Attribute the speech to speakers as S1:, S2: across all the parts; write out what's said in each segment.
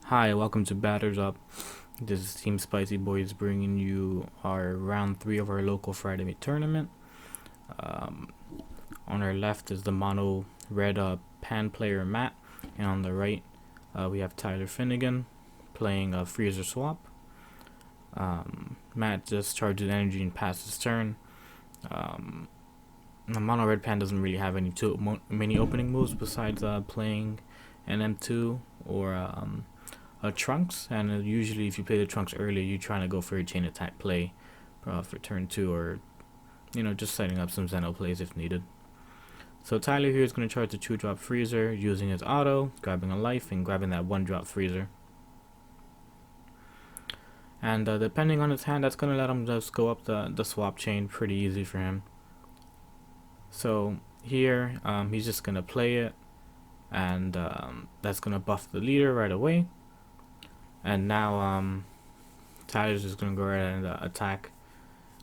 S1: Hi, welcome to Batters Up. This is Team Spicy Boys bringing you our round 3 of our local Friday Night tournament. Um, on our left is the mono red pan player Matt, and on the right we have Tyler Finnegan playing Frieza Swap. Matt just charges energy and passes his turn. The mono red pan doesn't really have many opening moves besides playing an M2 or Trunks, and usually if you play the Trunks earlier, you're trying to go for a chain attack play for turn 2, or just setting up some Zeno plays if needed. So Tyler here is going to charge the 2-drop Freezer using his auto, grabbing a life and grabbing that 1-drop Freezer. And depending on his hand, that's going to let him just go up the swap chain pretty easy for him. So here he's just going to play it, and that's going to buff the leader right away. And now Tyler's just going to go ahead and attack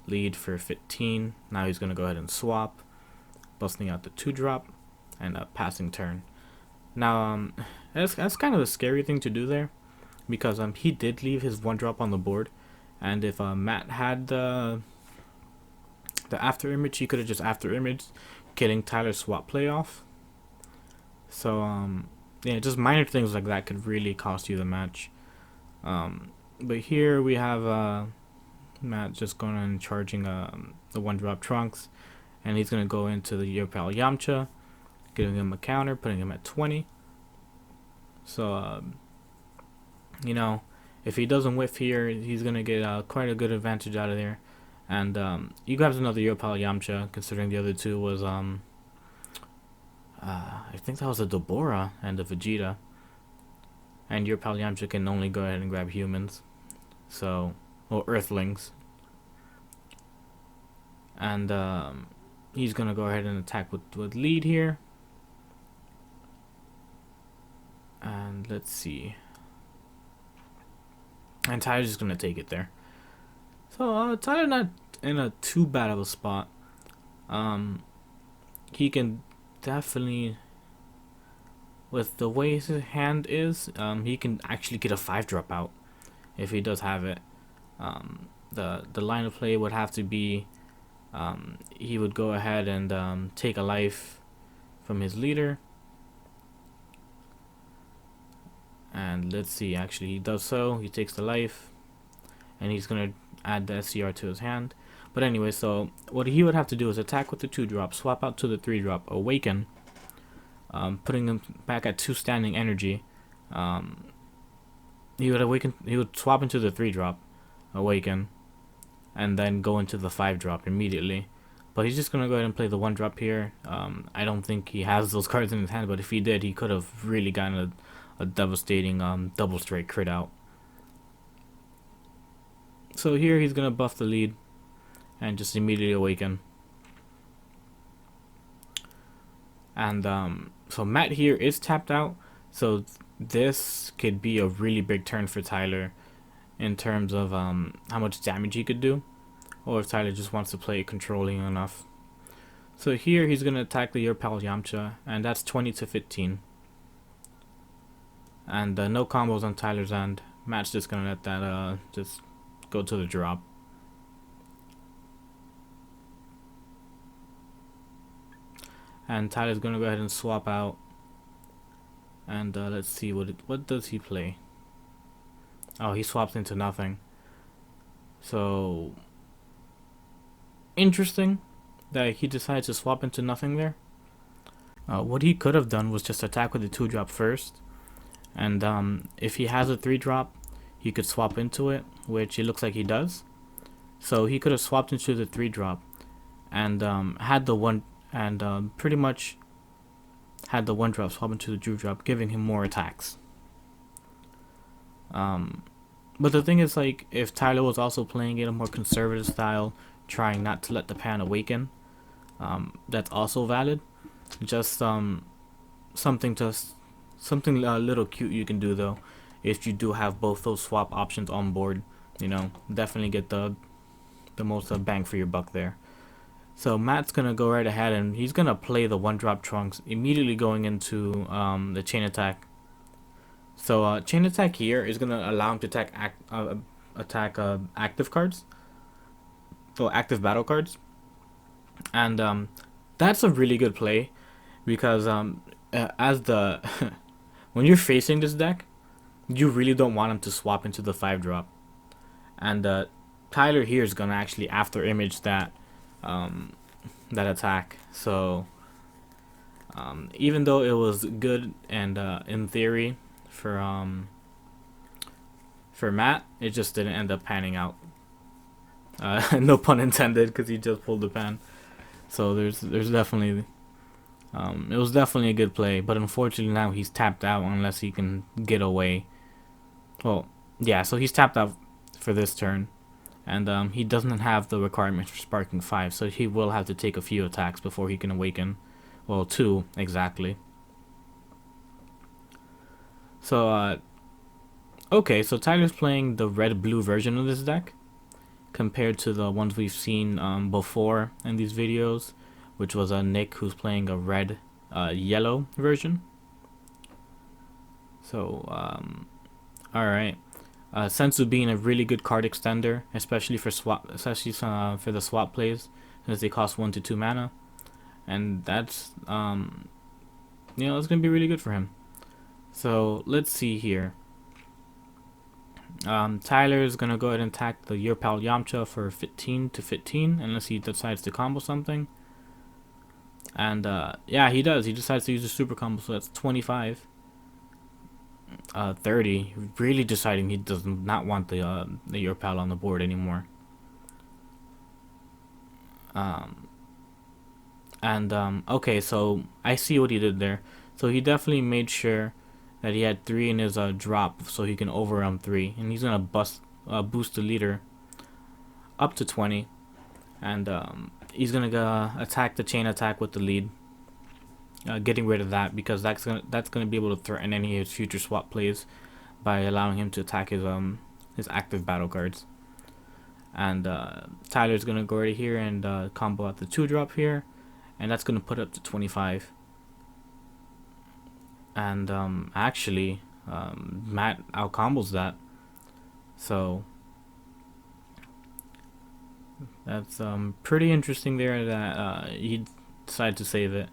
S1: lead for 15. Now he's going to go ahead and swap, busting out the 2-drop and a passing turn. Now that's kind of a scary thing to do there, because he did leave his 1-drop on the board, and if Matt had the after image, he could have just after image, killing Tyler's swap play off. So yeah, just minor things like that could really cost you the match. But here we have Matt just going and charging the 1-drop Trunks, and he's going to go into the Your Pal Yamcha, giving him a counter, putting him at 20. So if he doesn't whiff here, he's going to get quite a good advantage out of there. And he grabs another Your Pal Yamcha, considering the other two was I think that was a Deborah and a Vegeta. And Your Pal Yamcha can only go ahead and grab humans, or Earthlings. And he's gonna go ahead and attack with lead here. And let's see. And Tyler's just gonna take it there. So Tyler not in a too bad of a spot. He can definitely, with the way his hand is, he can actually get a 5-drop out if he does have it. The line of play would have to be he would go ahead and take a life from his leader. And let's see, actually he does so. He takes the life, and he's going to add the SCR to his hand. But anyway, so what he would have to do is attack with the 2-drop, swap out to the 3-drop, awaken, putting him back at 2 standing energy. He would swap into the 3-drop, awaken, and then go into the 5-drop immediately. But he's just gonna go ahead and play the 1-drop here. I don't think he has those cards in his hand, but if he did, he could have really gotten a devastating double strike crit out. So here he's gonna buff the lead and just immediately awaken. And so Matt here is tapped out, so this could be a really big turn for Tyler in terms of how much damage he could do, or if Tyler just wants to play controlling enough. So here he's going to attack the Your Pal Yamcha, and that's 20 to 15. And no combos on Tyler's end. Matt's just going to let that just go to the drop. And Tyler's gonna go ahead and swap out, and let's see what does he play. Oh, he swaps into nothing. So interesting that he decides to swap into nothing there. What he could have done was just attack with the 2-drop first, and if he has a 3-drop, he could swap into it, which it looks like he does. So he could have swapped into the 3-drop and had the one. And pretty much had the 1-drop swap into the 2-drop, giving him more attacks. But the thing is, like, if Tyler was also playing it a more conservative style, trying not to let the pan awaken, that's also valid. Just something a little cute you can do though, if you do have both those swap options on board. Definitely get the most bang for your buck there. So Matt's gonna go right ahead, and he's gonna play the 1-drop Trunks, immediately going into the chain attack. So chain attack here is gonna allow him to attack active cards, or active battle cards, and that's a really good play because as the when you're facing this deck, you really don't want him to swap into the 5-drop, and Tyler here is gonna actually after image that attack. So even though it was good and in theory for Matt, it just didn't end up panning out. No pun intended, because he just pulled the pan. So there's definitely it was definitely a good play, but unfortunately now he's tapped out unless he can get away. Well, yeah, so he's tapped out for this turn, and he doesn't have the requirement for sparking 5, so he will have to take a few attacks before he can awaken. Well, 2 exactly. So okay, so Tyler's playing the red-blue version of this deck compared to the ones we've seen before in these videos, which was Nick, who's playing a red yellow version. So alright, Sensu being a really good card extender, especially for for the swap plays, since they cost 1 to 2 mana, and that's you know, it's gonna be really good for him. So let's see here. Tyler is gonna go ahead and attack the Your Pal Yamcha for 15 to 15, unless he decides to combo something. And yeah, he does. He decides to use a super combo, so that's 25. 30. Really deciding he does not want the Your Pal on the board anymore. Okay, so I see what he did there. So he definitely made sure that he had 3 in his drop, so he can overrun 3, and he's gonna boost the leader up to 20, and he's gonna attack the chain attack with the lead, getting rid of that, because that's gonna be able to threaten any of his future swap plays by allowing him to attack his active battle cards. And Tyler's gonna go right here and combo out the 2-drop here, and that's gonna put up to 25. And actually Matt out combos that, so that's pretty interesting there that he decided to save it,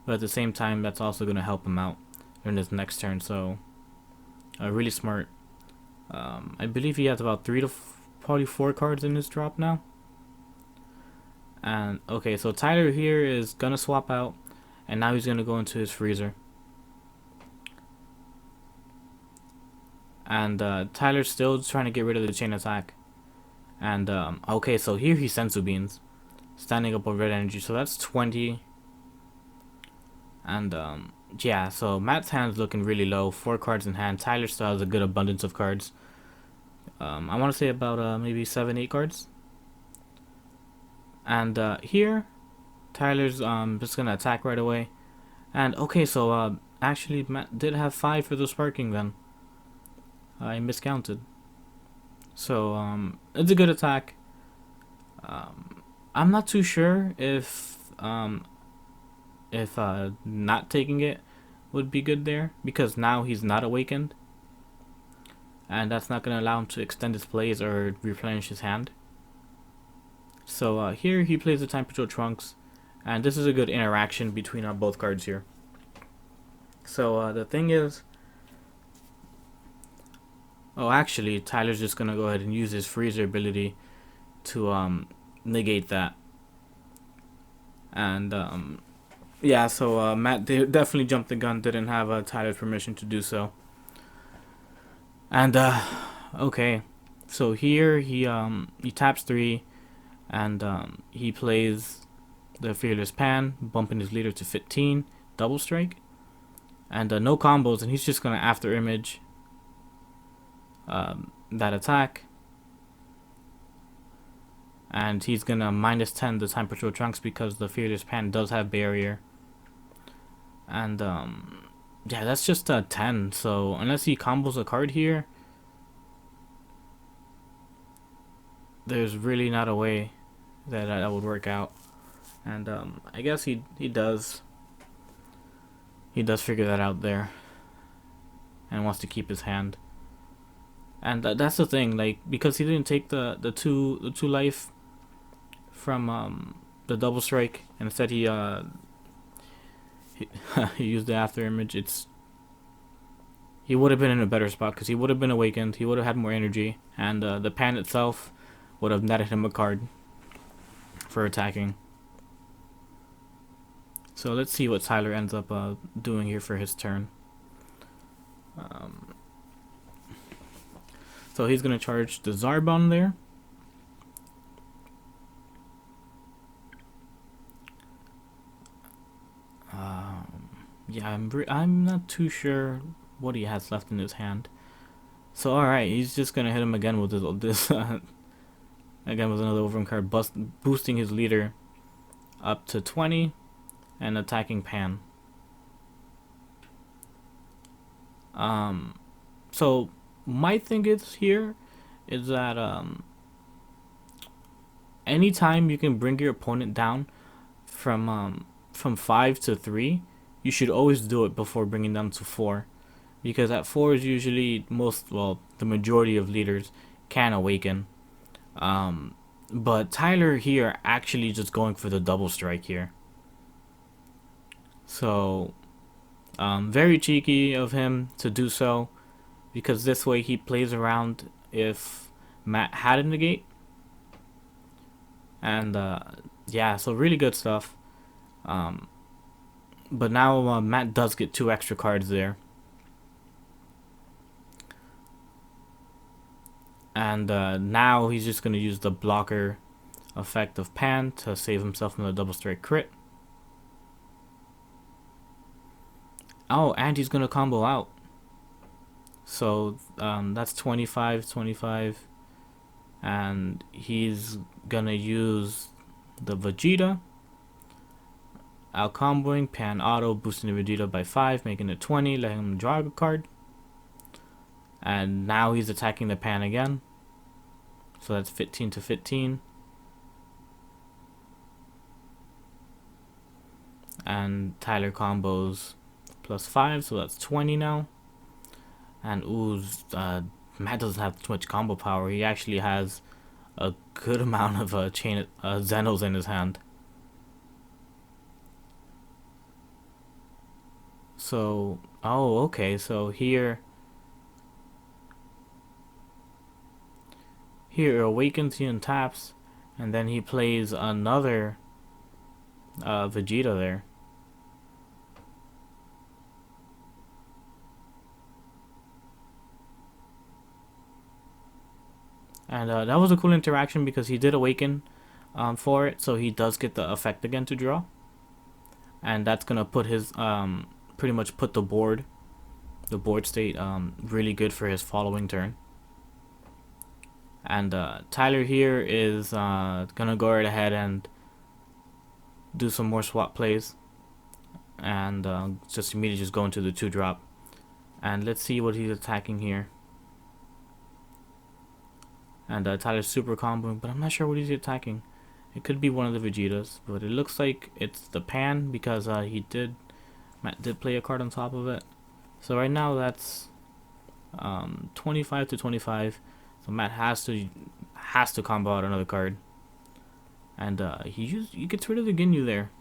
S1: but at the same time that's also going to help him out during his next turn. So really smart. I believe he has about 3 to probably 4 cards in his drop now. And okay, so Tyler here is gonna swap out, and now he's gonna go into his freezer. And Tyler's still trying to get rid of the chain attack. And okay, so here he Sensu Beans, standing up with red energy, so that's 20. And yeah, so Matt's hand's looking really low, 4 cards in hand. Tyler still has a good abundance of cards. I want to say about maybe 7-8 cards. And here Tyler's just gonna attack right away. And okay, so actually Matt did have 5 for the sparking then. I miscounted. So it's a good attack. I'm not too sure if not taking it would be good there, because now he's not awakened, and that's not going to allow him to extend his plays or replenish his hand. So here he plays the Time Patrol Trunks, and this is a good interaction between both cards here. So the thing is, oh, actually, Tyler's just gonna go ahead and use his freezer ability to negate that. And yeah, so Matt definitely jumped the gun, didn't have Tyler's permission to do so. And okay, so here he taps 3, and he plays the Fearless Pan, bumping his leader to 15, double strike, and no combos, and he's just gonna after image that attack, and he's gonna -10 the Time Patrol Trunks because the Fearless Pan does have barrier. And yeah, that's just a 10, so unless he combos a card here, there's really not a way that would work out. And I guess he does figure that out there. and wants to keep his hand. And that's the thing, like, because he didn't take the two life from the double strike, and instead he, he used the after image. He would have been in a better spot because he would have been awakened. He would have had more energy, and the pan itself would have netted him a card for attacking. So let's see what Tyler ends up doing here for his turn. So he's gonna charge the Zarbon there. Yeah, I'm not too sure what he has left in his hand. So alright, he's just gonna hit him again with this again with another overrun card, boosting his leader up to 20 and attacking Pan. So my thing is here is that anytime you can bring your opponent down from 5 to 3, you should always do it before bringing them to 4, because at 4 is usually the majority of leaders can awaken. But Tyler here actually just going for the double strike here. So very cheeky of him to do so, because this way he plays around if Matt had a negate. And yeah, so really good stuff. But now Matt does get 2 extra cards there. And now he's just going to use the blocker effect of Pan to save himself from the double strike crit. Oh, and he's going to combo out. So that's 25, 25. And he's going to use the Vegeta. Out comboing, Pan auto, boosting the Vegeta by 5, making it 20, letting him draw a card. And now he's attacking the Pan again. So that's 15 to 15. And Tyler combos plus 5, so that's 20 now. And Matt doesn't have too much combo power. He actually has a good amount of Zenos in his hand. So, oh, okay, so here awakens he and taps, and then he plays another Vegeta there. And that was a cool interaction because he did awaken for it, so he does get the effect again to draw. And that's gonna put his pretty much put the board state really good for his following turn. And Tyler here is gonna go right ahead and do some more swap plays, and just immediately just go into the 2-drop. And let's see what he's attacking here. And Tyler's super comboing, but I'm not sure what he's attacking. It could be one of the Vegetas, but it looks like it's the Pan because Matt did play a card on top of it. So right now that's 25 to 25. So Matt has to combo out another card, and he gets rid of the Ginyu there.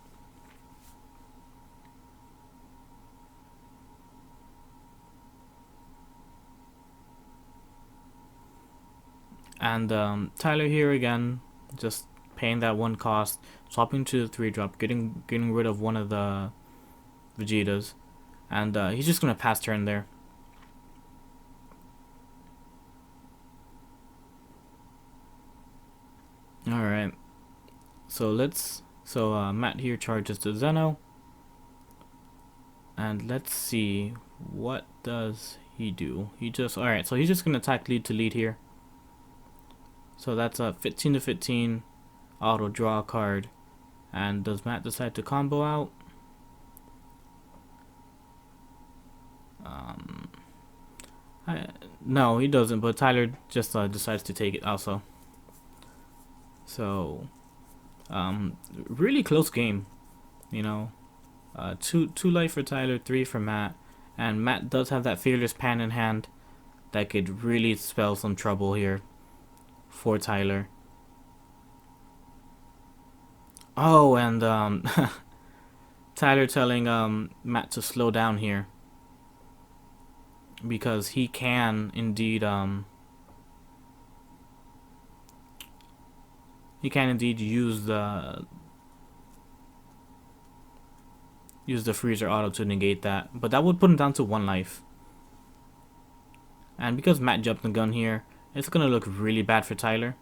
S1: And Tyler here again, just paying that 1 cost, swapping to the 3-drop, getting rid of one of the Vegetas, and he's just gonna pass turn there. All right, so Matt here charges the Zeno, and let's see what does he do. All right, so he's just gonna attack lead to lead here. So that's a 15 to 15, auto draw a card. And does Matt decide to combo out? No, he doesn't, but Tyler just decides to take it also. So, really close game, you know. Two life for Tyler, 3 for Matt, And Matt does have that Fearless Pan in hand that could really spell some trouble here for Tyler. Oh, and Tyler telling Matt to slow down here, because he can indeed use the freezer auto to negate that, but that would put him down to 1 life. And because Matt jumped the gun here, it's gonna look really bad for Tyler.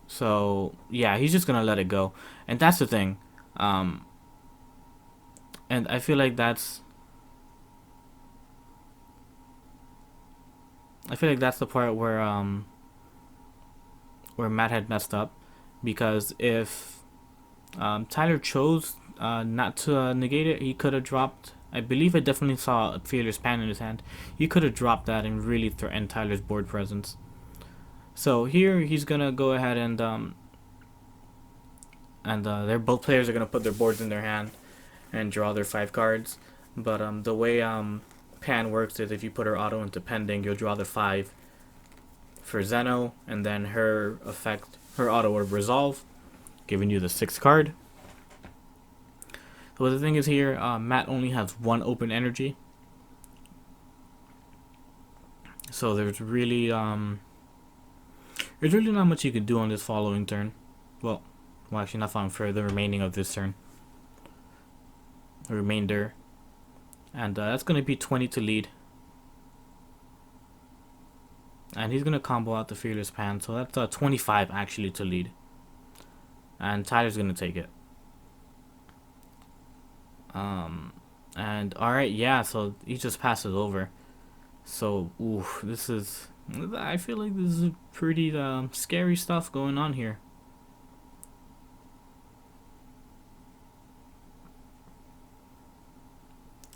S1: So yeah, he's just gonna let it go, and that's the thing. And I feel like that's the part where Matt had messed up, because if Tyler chose not to negate it, he could have dropped. I believe I definitely saw a Fearless Pan in his hand. He could have dropped that and really threatened Tyler's board presence. So here he's gonna go ahead and they're both players are gonna put their boards in their hand and draw their 5 cards. But the way Pan works is if you put her auto into pending, you'll draw the 5 for Zeno, and then her auto will resolve, giving you the 6th card. So the thing is here, Matt only has 1 open energy, so there's really not much you can do on this following turn. Well, actually not for the remaining of this turn. The remainder, and that's gonna be 20 to lead, and he's gonna combo out the Fearless Pan, so that's 25 actually to lead, and Tyler's gonna take it. And alright, yeah, so he just passes over. So, ooh, I feel like this is pretty scary stuff going on here.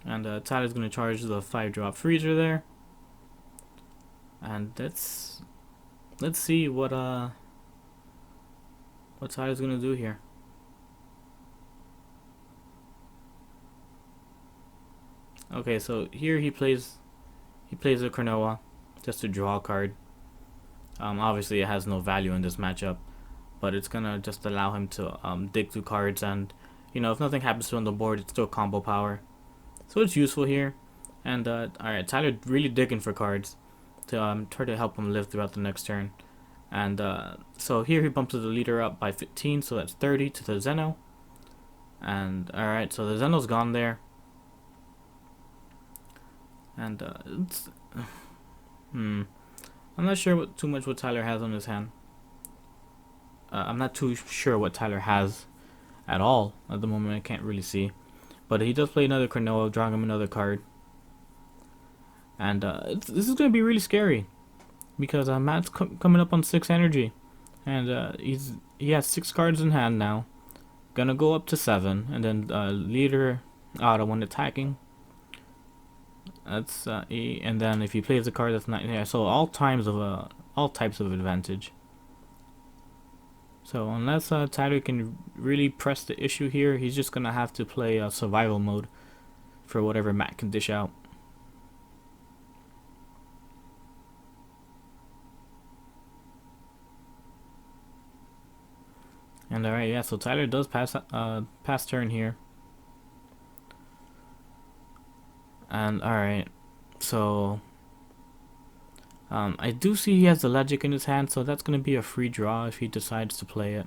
S1: And Tyler's gonna charge the 5-drop freezer there. And let's see what Tyler's gonna do here. Okay, so here he plays a Cronoa just to draw a card. Obviously it has no value in this matchup, but it's gonna just allow him to dig through cards, and you know, if nothing happens to him on the board, it's still combo power. So it's useful here. And alright, Tyler really digging for cards to try to help him live throughout the next turn. And so here he bumps the leader up by 15, so that's 30 to the Zeno. And alright, so the Zeno's gone there. And I'm not sure too much what Tyler has on his hand. I'm not too sure what Tyler has at all at the moment. I can't really see, but he does play another Cronoa, drawing him another card. And this is gonna be really scary, because Matt's coming up on 6 energy, and he has 6 cards in hand now. Gonna go up to 7, and then leader auto when attacking. That's E, and then if he plays a card that's not, yeah, so all types of advantage. So unless Tyler can really press the issue here, he's just gonna have to play survival mode for whatever Matt can dish out. And alright, yeah, so Tyler does pass turn here. And alright, so I do see he has the Logic in his hand, so that's going to be a free draw if he decides to play it.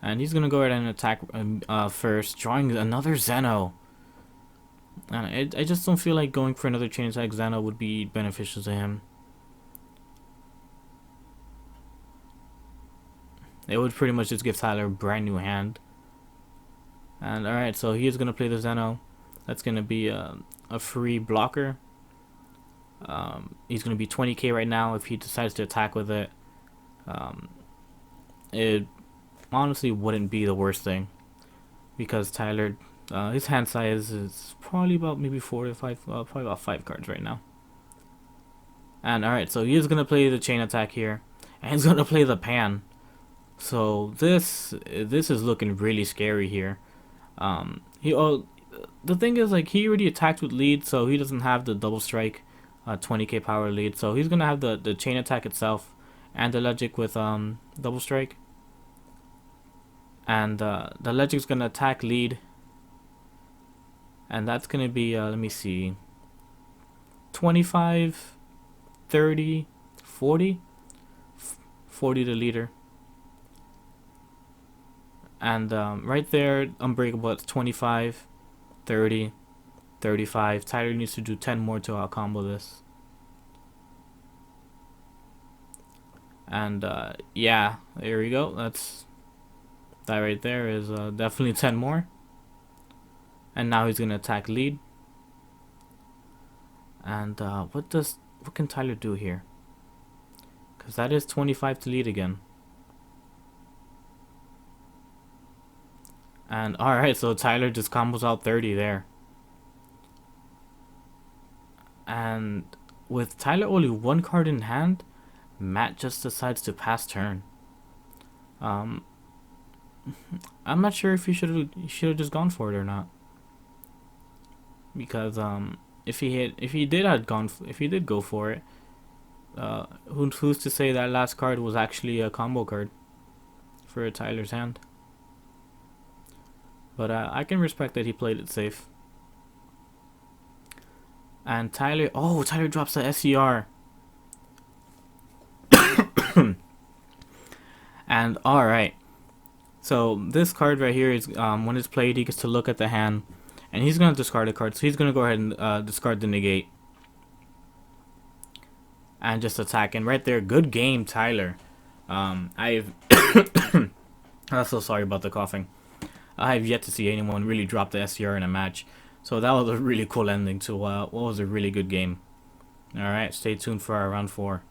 S1: And he's going to go ahead and attack first, drawing another Zeno. And I just don't feel like going for another chain attack Zeno would be beneficial to him. It would pretty much just give Tyler a brand new hand. And alright, so he is going to play the Zeno. That's going to be a free blocker. He's going to be 20k right now if he decides to attack with it. It honestly wouldn't be the worst thing, because Tyler, his hand size is probably about maybe 4 to 5, probably about 5 cards right now. And alright, so he is going to play the chain attack here, and he's going to play the pan. So this is looking really scary here. The thing is, like, he already attacked with lead, so he doesn't have the double strike, 20k power lead. So he's gonna have the chain attack itself and the logic with double strike. And the logic's gonna attack lead, and that's gonna be let me see, 25, 30, 40, 40 to leader. And right there, Unbreakable, it's 25, 30, 35. Tyler needs to do 10 more to out-combo this. And yeah, there we go. That right there is definitely 10 more. And now he's gonna attack lead. And what can Tyler do here? Because that is 25 to lead again. And alright, so Tyler just combos out 30 there. And with Tyler only one card in hand, Matt just decides to pass turn. I'm not sure if he should have just gone for it or not. Because if he did go for it, who's to say that last card was actually a combo card for Tyler's hand? But I can respect that he played it safe. And Tyler drops the SER. And alright. So this card right here is when it's played, he gets to look at the hand. And he's going to discard a card. So he's going to go ahead and discard the negate. And just attack. And right there, good game, Tyler. I'm so sorry about the coughing. I have yet to see anyone really drop the SCR in a match. So that was a really cool ending to what was a really good game. Alright, stay tuned for our round 4.